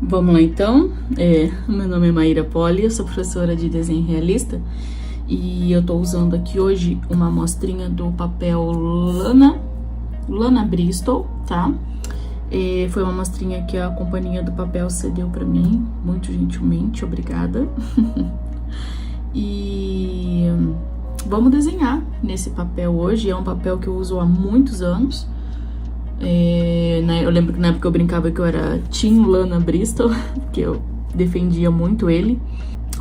Vamos lá então, meu nome é Maíra Poli, eu sou professora de desenho realista e eu tô usando aqui hoje uma amostrinha do papel Lana Bristol, tá? Foi uma amostrinha que a Companhia do Papel cedeu pra mim, muito gentilmente, obrigada. E vamos desenhar nesse papel hoje, é um papel que eu uso há muitos anos. Eu lembro que na época eu brincava que eu era Team Lana Bristol, que eu defendia muito ele.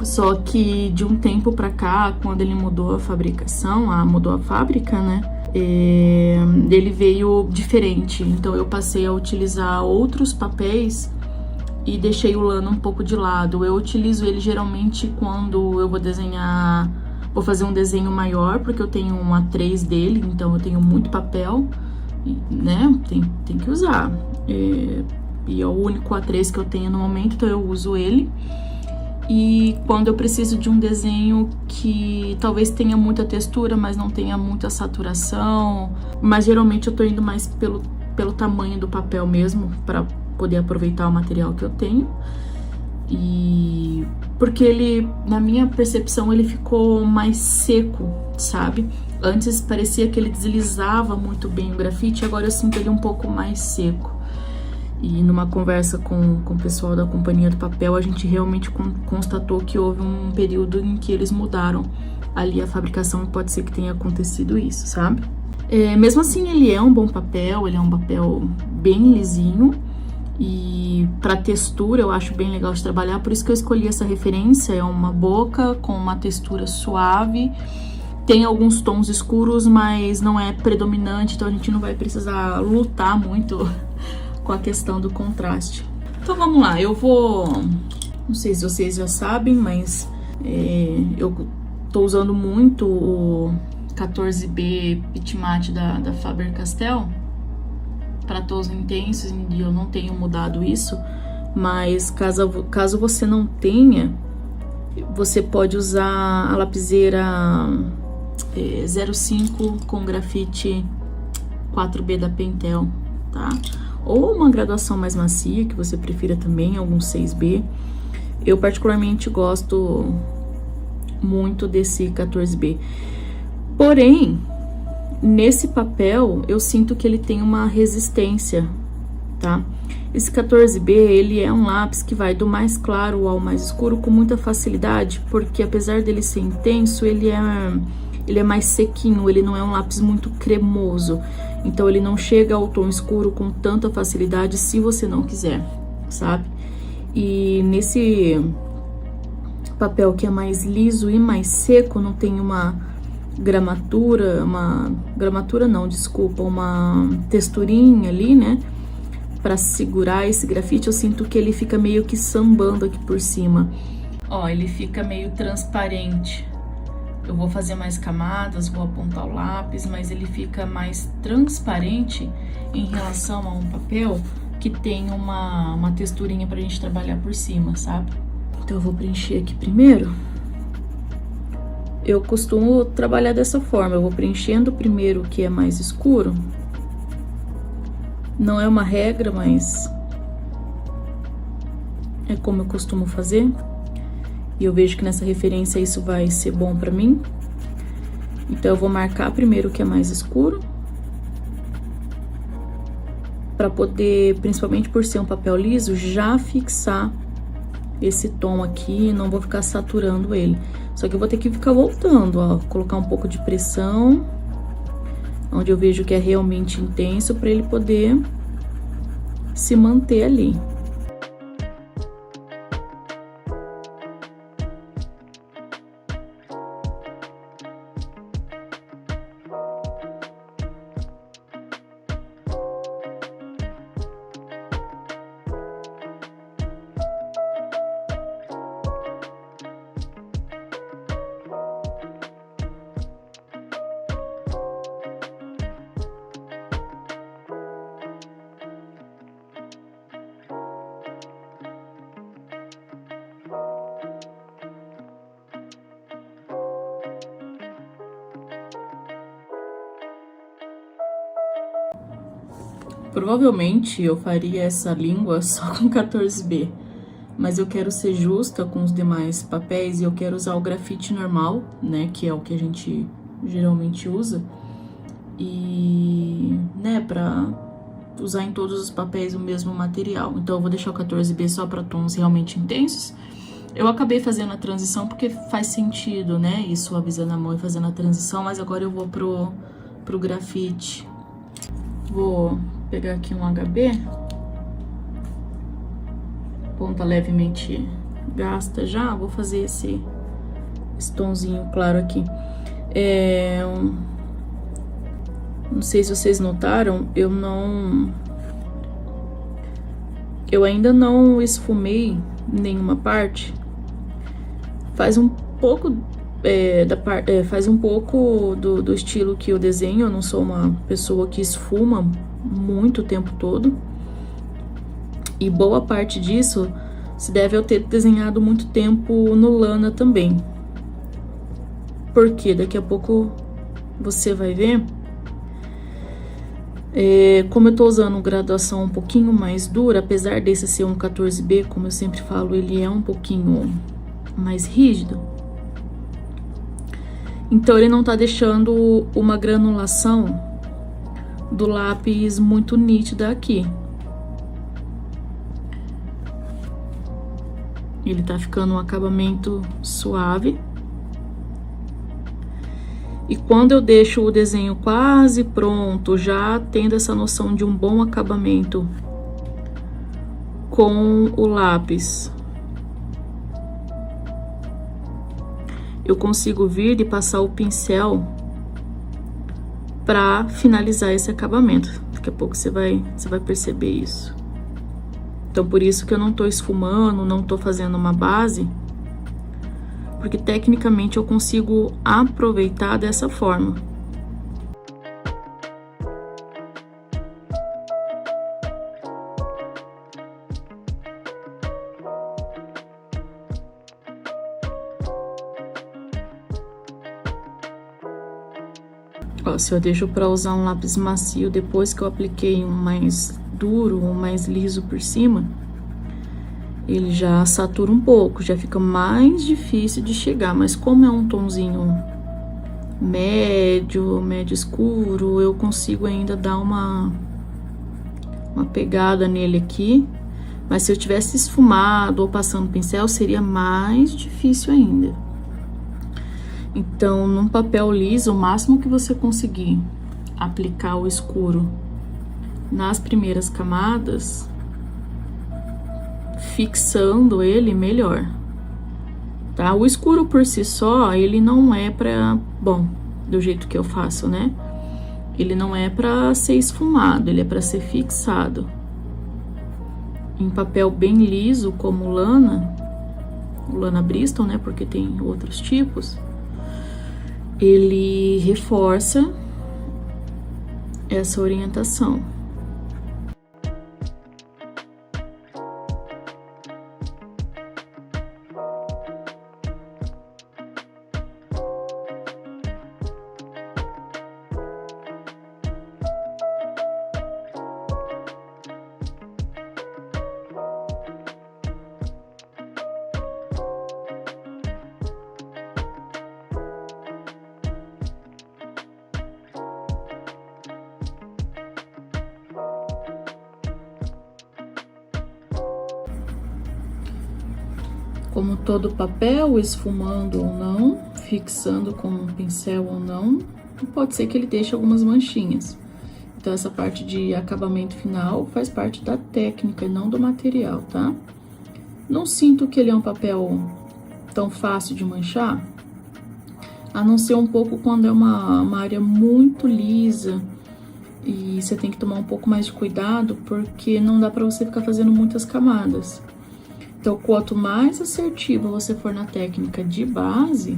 Só que de um tempo pra cá, quando ele mudou a fabricação, mudou a fábrica, né? Ele veio diferente, então eu passei a utilizar outros papéis e deixei o Lana um pouco de lado. Eu utilizo ele geralmente quando eu vou desenhar, vou fazer um desenho maior, porque eu tenho um A3 dele, então eu tenho muito papel, né? Tem que usar. E é o único A3 que eu tenho no momento, então eu uso ele. E quando eu preciso de um desenho que talvez tenha muita textura, mas não tenha muita saturação, mas geralmente eu tô indo mais pelo tamanho do papel mesmo, para poder aproveitar o material que eu tenho. E porque ele, na minha percepção, ele ficou mais seco, sabe? Antes parecia que ele deslizava muito bem o grafite, agora eu sinto ele um pouco mais seco. E numa conversa com o pessoal da Companhia do Papel, a gente realmente constatou que houve um período em que eles mudaram ali a fabricação e pode ser que tenha acontecido isso, sabe? Mesmo assim, ele é um bom papel, ele é um papel bem lisinho e para textura eu acho bem legal de trabalhar, por isso que eu escolhi essa referência. É uma boca com uma textura suave, tem alguns tons escuros, mas não é predominante, então a gente não vai precisar lutar muito com a questão do contraste. Então vamos lá, eu vou... Não sei se vocês já sabem, mas eu tô usando muito o 14B Pit Matte da Faber-Castell para tons intensos, e eu não tenho mudado isso, mas caso você não tenha, você pode usar a lapiseira 05 com grafite 4B da Pentel, tá? Ou uma graduação mais macia, que você prefira também, algum 6B. Eu particularmente gosto muito desse 14B. Porém, nesse papel, eu sinto que ele tem uma resistência, tá? Esse 14B, ele é um lápis que vai do mais claro ao mais escuro com muita facilidade, porque apesar dele ser intenso, ele é mais sequinho, ele não é um lápis muito cremoso. Então, ele não chega ao tom escuro com tanta facilidade se você não quiser, sabe? E nesse papel que é mais liso e mais seco, não tem uma texturinha ali, né? Pra segurar esse grafite, eu sinto que ele fica meio que sambando aqui por cima. Ó, ele fica meio transparente. Eu vou fazer mais camadas, vou apontar o lápis, mas ele fica mais transparente em relação a um papel que tem uma texturinha pra gente trabalhar por cima, sabe? Então eu vou preencher aqui primeiro. Eu costumo trabalhar dessa forma, eu vou preenchendo primeiro o que é mais escuro. Não é uma regra, mas é como eu costumo fazer. E eu vejo que nessa referência isso vai ser bom pra mim. Então, eu vou marcar primeiro o que é mais escuro. Pra poder, principalmente por ser um papel liso, já fixar esse tom aqui. Não vou ficar saturando ele. Só que eu vou ter que ficar voltando, ó. Colocar um pouco de pressão. Onde eu vejo que é realmente intenso, pra ele poder se manter ali. Provavelmente eu faria essa língua só com 14B, mas eu quero ser justa com os demais papéis e eu quero usar o grafite normal, né, que é o que a gente geralmente usa, e, né, pra usar em todos os papéis o mesmo material. Então eu vou deixar o 14B só para tons realmente intensos. Eu acabei fazendo a transição porque faz sentido, né, ir suavizando a mão e fazendo a transição, mas agora eu vou pro grafite. Vou pegar aqui um HB, ponta levemente gasta já, vou fazer esse tonzinho claro aqui. Não sei se vocês notaram, eu ainda não esfumei nenhuma parte. Faz um pouco faz um pouco do estilo que eu desenho. Eu não sou uma pessoa que esfuma muito o tempo todo. E boa parte disso se deve eu ter desenhado muito tempo no lana também. Porque daqui a pouco você vai ver. Como eu tô usando graduação um pouquinho mais dura, apesar desse ser um 14B, como eu sempre falo, ele é um pouquinho mais rígido. Então ele não tá deixando uma granulação do lápis muito nítida aqui. Ele tá ficando um acabamento suave. E quando eu deixo o desenho quase pronto, já tendo essa noção de um bom acabamento com o lápis, eu consigo vir e passar o pincel para finalizar esse acabamento. Daqui a pouco você vai perceber isso. Então, por isso que eu não tô esfumando, não tô fazendo uma base, porque tecnicamente eu consigo aproveitar dessa forma. Ó, se eu deixo para usar um lápis macio depois que eu apliquei um mais duro, um mais liso por cima, ele já satura um pouco, já fica mais difícil de chegar. Mas como é um tonzinho médio escuro, eu consigo ainda dar uma pegada nele aqui. Mas se eu tivesse esfumado ou passando pincel, seria mais difícil ainda. Então, num papel liso, o máximo que você conseguir aplicar o escuro nas primeiras camadas, fixando ele, melhor, tá? O escuro por si só, ele não é pra... Bom, do jeito que eu faço, né? Ele não é pra ser esfumado, ele é pra ser fixado. Em papel bem liso, como lana, o lana Bristol, né? Porque tem outros tipos. Ele reforça essa orientação. Como todo papel, esfumando ou não, fixando com um pincel ou não, pode ser que ele deixe algumas manchinhas. Então, essa parte de acabamento final faz parte da técnica e não do material, tá? Não sinto que ele é um papel tão fácil de manchar, a não ser um pouco quando é uma área muito lisa e você tem que tomar um pouco mais de cuidado, porque não dá pra você ficar fazendo muitas camadas. Então, quanto mais assertivo você for na técnica de base,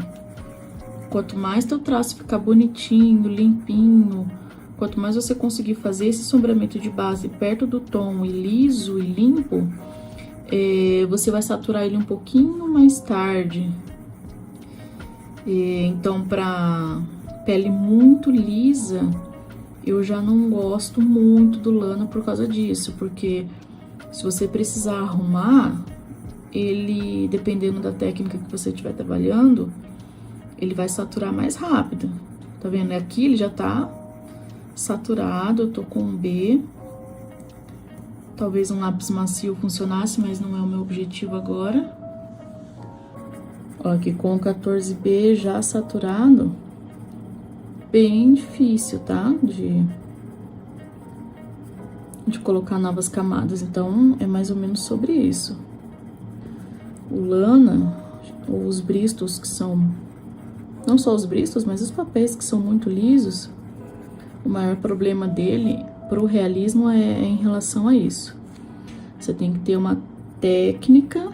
quanto mais teu traço ficar bonitinho, limpinho, quanto mais você conseguir fazer esse sombreamento de base perto do tom e liso e limpo, você vai saturar ele um pouquinho mais tarde. Então, pra pele muito lisa, eu já não gosto muito do lana por causa disso, porque se você precisar arrumar, ele, dependendo da técnica que você estiver trabalhando, ele vai saturar mais rápido. Tá vendo? Aqui ele já tá saturado, eu tô com um B. Talvez um lápis macio funcionasse, mas não é o meu objetivo agora. Ó, aqui com o 14B já saturado, bem difícil, tá? De colocar novas camadas, então é mais ou menos sobre isso. O lana, ou os bristos que são, não só os bristos, mas os papéis que são muito lisos, o maior problema dele pro realismo é em relação a isso. Você tem que ter uma técnica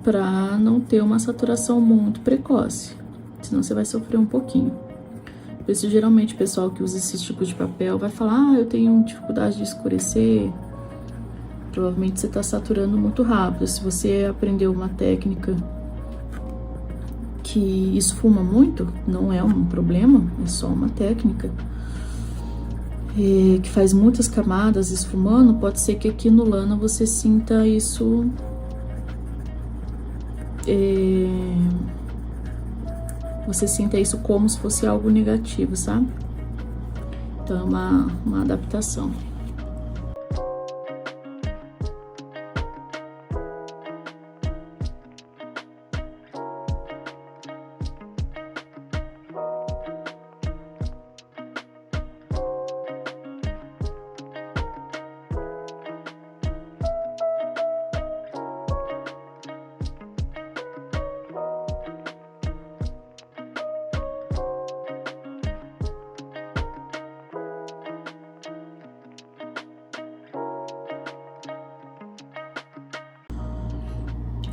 para não ter uma saturação muito precoce, senão você vai sofrer um pouquinho. Por isso, geralmente, o pessoal que usa esses tipos de papel vai falar: ah, eu tenho dificuldade de escurecer. Provavelmente você tá saturando muito rápido. Se você aprendeu uma técnica que esfuma muito, não é um problema, é só uma técnica que faz muitas camadas esfumando, pode ser que aqui no lana você sinta isso como se fosse algo negativo, sabe? Então é uma adaptação.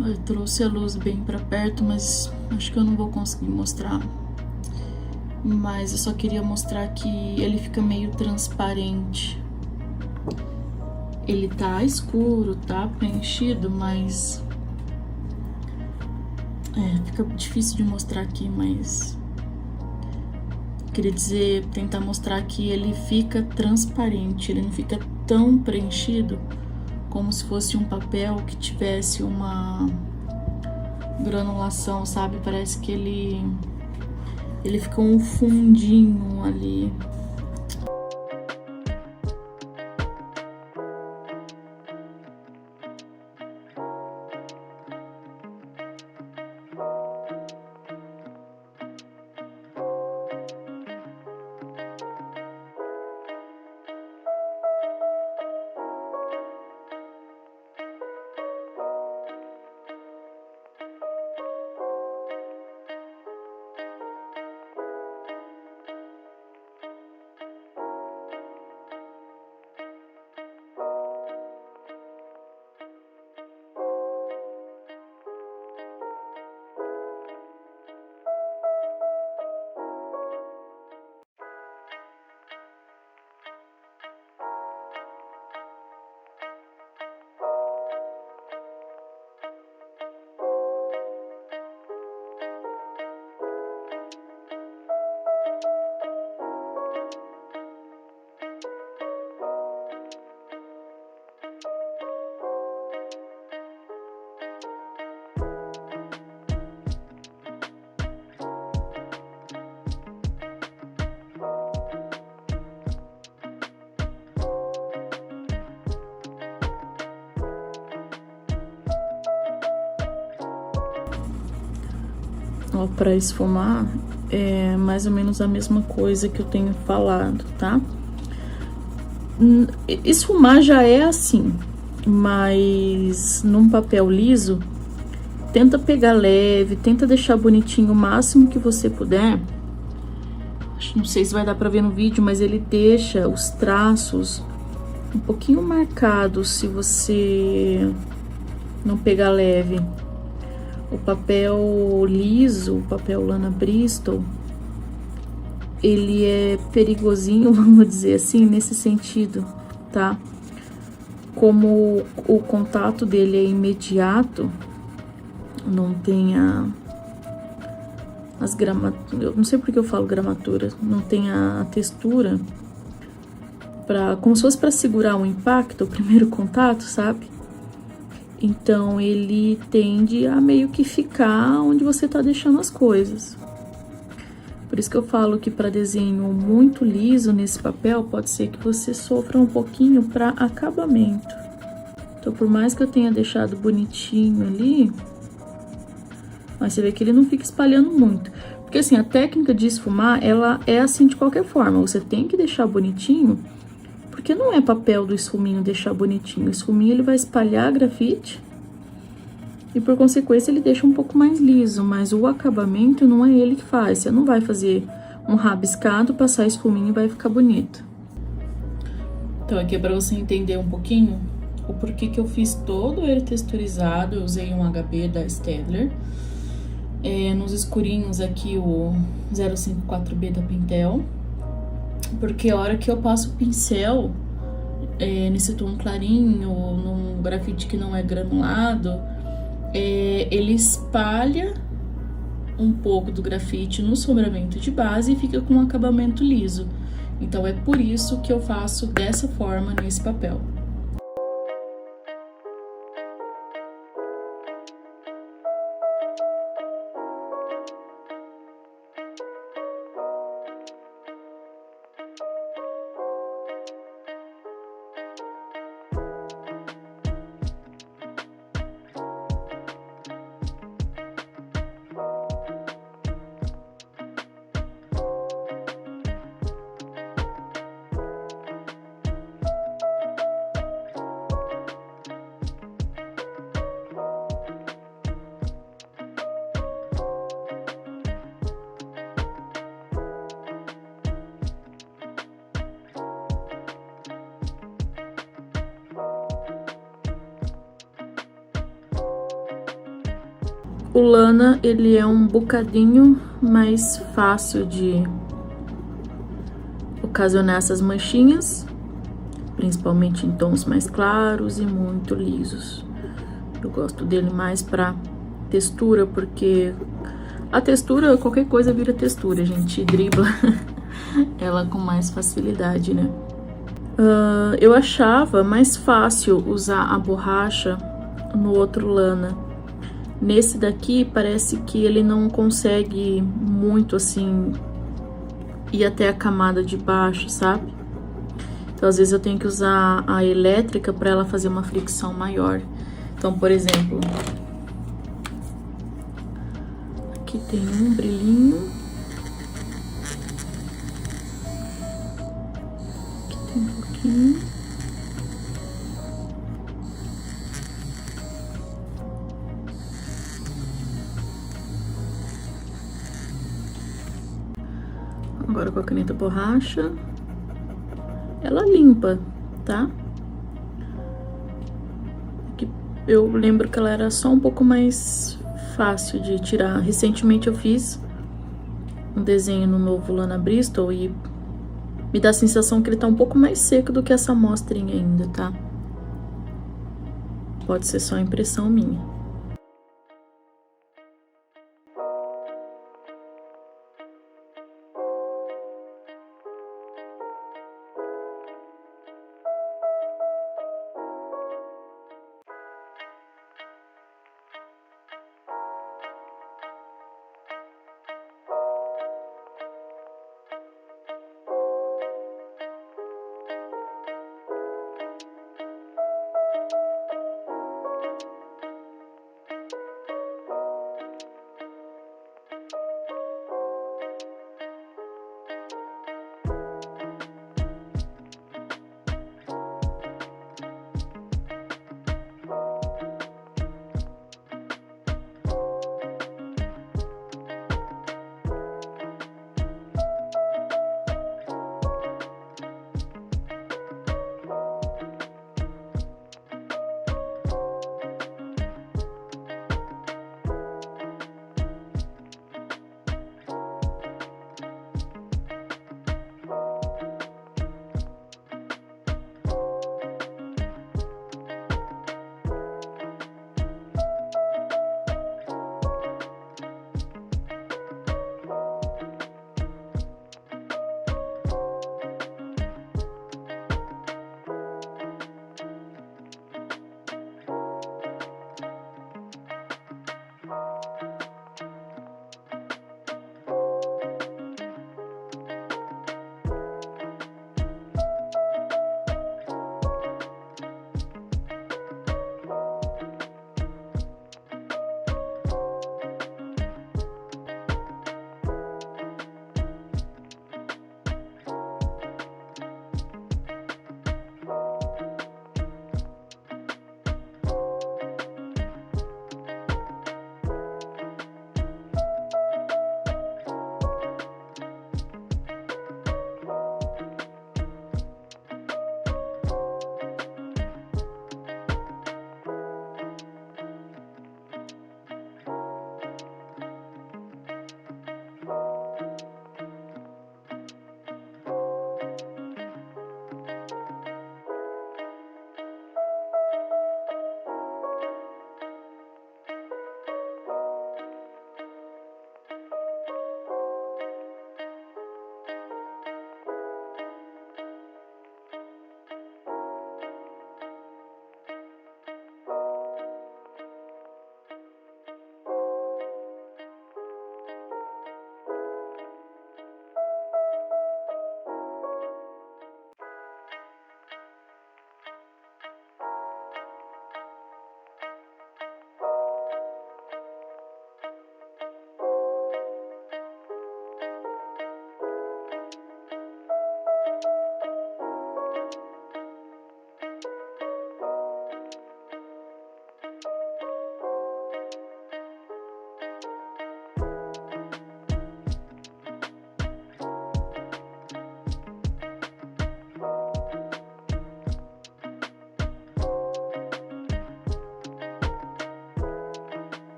Eu trouxe a luz bem pra perto, mas acho que eu não vou conseguir mostrar. Mas eu só queria mostrar que ele fica meio transparente. Ele tá escuro, tá preenchido, mas... fica difícil de mostrar aqui, mas... queria dizer, tentar mostrar que ele fica transparente, ele não fica tão preenchido como se fosse um papel que tivesse uma granulação, sabe? Parece que ele fica um fundinho ali. Ó, pra esfumar é mais ou menos a mesma coisa que eu tenho falado, tá? Esfumar já é assim, mas num papel liso, tenta pegar leve, tenta deixar bonitinho o máximo que você puder. Não sei se vai dar pra ver no vídeo, mas ele deixa os traços um pouquinho marcados se você não pegar leve. O papel liso, o papel lana Bristol, ele é perigosinho, vamos dizer assim, nesse sentido, tá? Como o contato dele é imediato, não tem as gramaturas, eu não sei porque eu falo gramatura, não tem a textura, como se fosse para segurar o impacto, o primeiro contato, sabe? Então, ele tende a meio que ficar onde você tá deixando as coisas. Por isso que eu falo que para desenho muito liso nesse papel, pode ser que você sofra um pouquinho para acabamento. Então, por mais que eu tenha deixado bonitinho ali, mas você vê que ele não fica espalhando muito. Porque assim, a técnica de esfumar, ela é assim de qualquer forma. Você tem que deixar bonitinho, porque não é papel do esfuminho deixar bonitinho. O esfuminho, ele vai espalhar grafite e, por consequência, ele deixa um pouco mais liso. Mas o acabamento não é ele que faz. Você não vai fazer um rabiscado, passar esfuminho e vai ficar bonito. Então, aqui é pra você entender um pouquinho o porquê que eu fiz todo ele texturizado. Eu usei um HB da Staedtler. Nos escurinhos aqui o 054B da Pentel, porque a hora que eu passo o pincel nesse tom clarinho, num grafite que não é granulado, ele espalha um pouco do grafite no sombreamento de base e fica com um acabamento liso. Então é por isso que eu faço dessa forma nesse papel. O lana, ele é um bocadinho mais fácil de ocasionar essas manchinhas, principalmente em tons mais claros e muito lisos. Eu gosto dele mais pra textura, porque a textura, qualquer coisa vira textura, a gente dribla ela com mais facilidade, né? Eu achava mais fácil usar a borracha no outro lana. Nesse daqui, parece que ele não consegue muito, assim, ir até a camada de baixo, sabe? Então, às vezes, eu tenho que usar a elétrica para ela fazer uma fricção maior. Então, por exemplo, aqui tem um brilhinho. Aqui tem um pouquinho. Agora com a caneta borracha, ela limpa, tá? Aqui eu lembro que ela era só um pouco mais fácil de tirar. Recentemente eu fiz um desenho no novo Lana Bristol e me dá a sensação que ele tá um pouco mais seco do que essa amostrinha ainda, tá? Pode ser só impressão minha.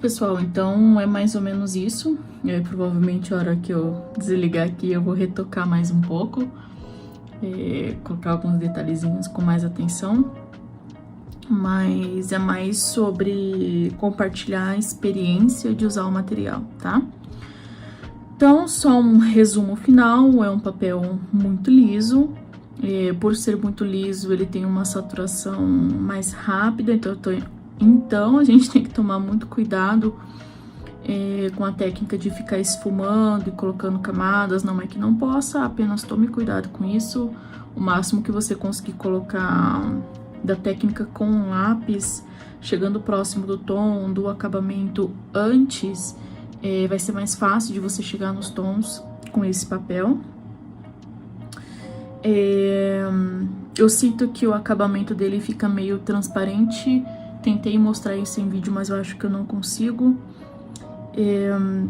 Pessoal, então é mais ou menos isso. Provavelmente a hora que eu desligar aqui eu vou retocar mais um pouco, colocar alguns detalhezinhos com mais atenção, mas é mais sobre compartilhar a experiência de usar o material, tá? Então, só um resumo final, é um papel muito liso, por ser muito liso ele tem uma saturação mais rápida, então a gente tem que tomar muito cuidado com a técnica de ficar esfumando e colocando camadas. Não é que não possa, apenas tome cuidado com isso. O máximo que você conseguir colocar da técnica com lápis, chegando próximo do tom, do acabamento antes, vai ser mais fácil de você chegar nos tons com esse papel. Eu sinto que o acabamento dele fica meio transparente. Tentei mostrar isso em vídeo, mas eu acho que eu não consigo.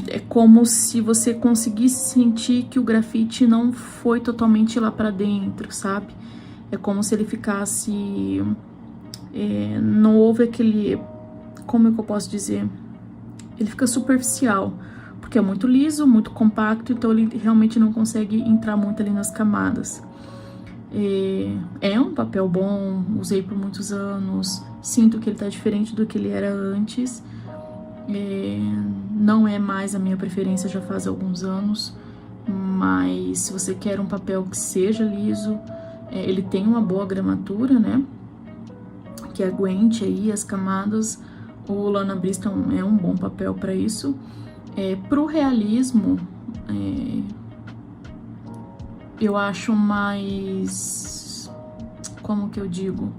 É como se você conseguisse sentir que o grafite não foi totalmente lá pra dentro, sabe? É como se ele ficasse... não houve aquele... Como é que eu posso dizer? Ele fica superficial, porque é muito liso, muito compacto, então ele realmente não consegue entrar muito ali nas camadas. É um papel bom, usei por muitos anos, sinto que ele tá diferente do que ele era antes. Não é mais a minha preferência já faz alguns anos, mas se você quer um papel que seja liso, ele tem uma boa gramatura, né, que aguente aí as camadas, o Lana Bristol é um bom papel para isso. Pro realismo, eu acho mais... Como que eu digo?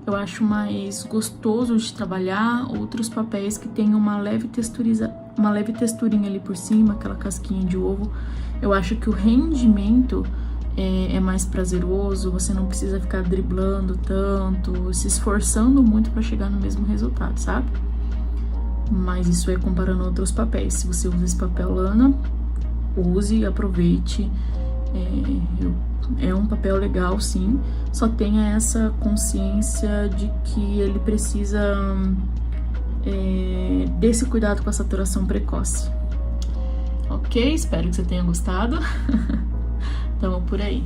Eu acho mais gostoso de trabalhar outros papéis que tem uma leve texturinha ali por cima, aquela casquinha de ovo. Eu acho que o rendimento é mais prazeroso, você não precisa ficar driblando tanto, se esforçando muito para chegar no mesmo resultado, sabe? Mas isso é comparando outros papéis. Se você usa esse papel lana, use, aproveite. É um papel legal, sim, só tenha essa consciência de que ele precisa desse cuidado com a saturação precoce. Ok? Espero que você tenha gostado. Tamo por aí.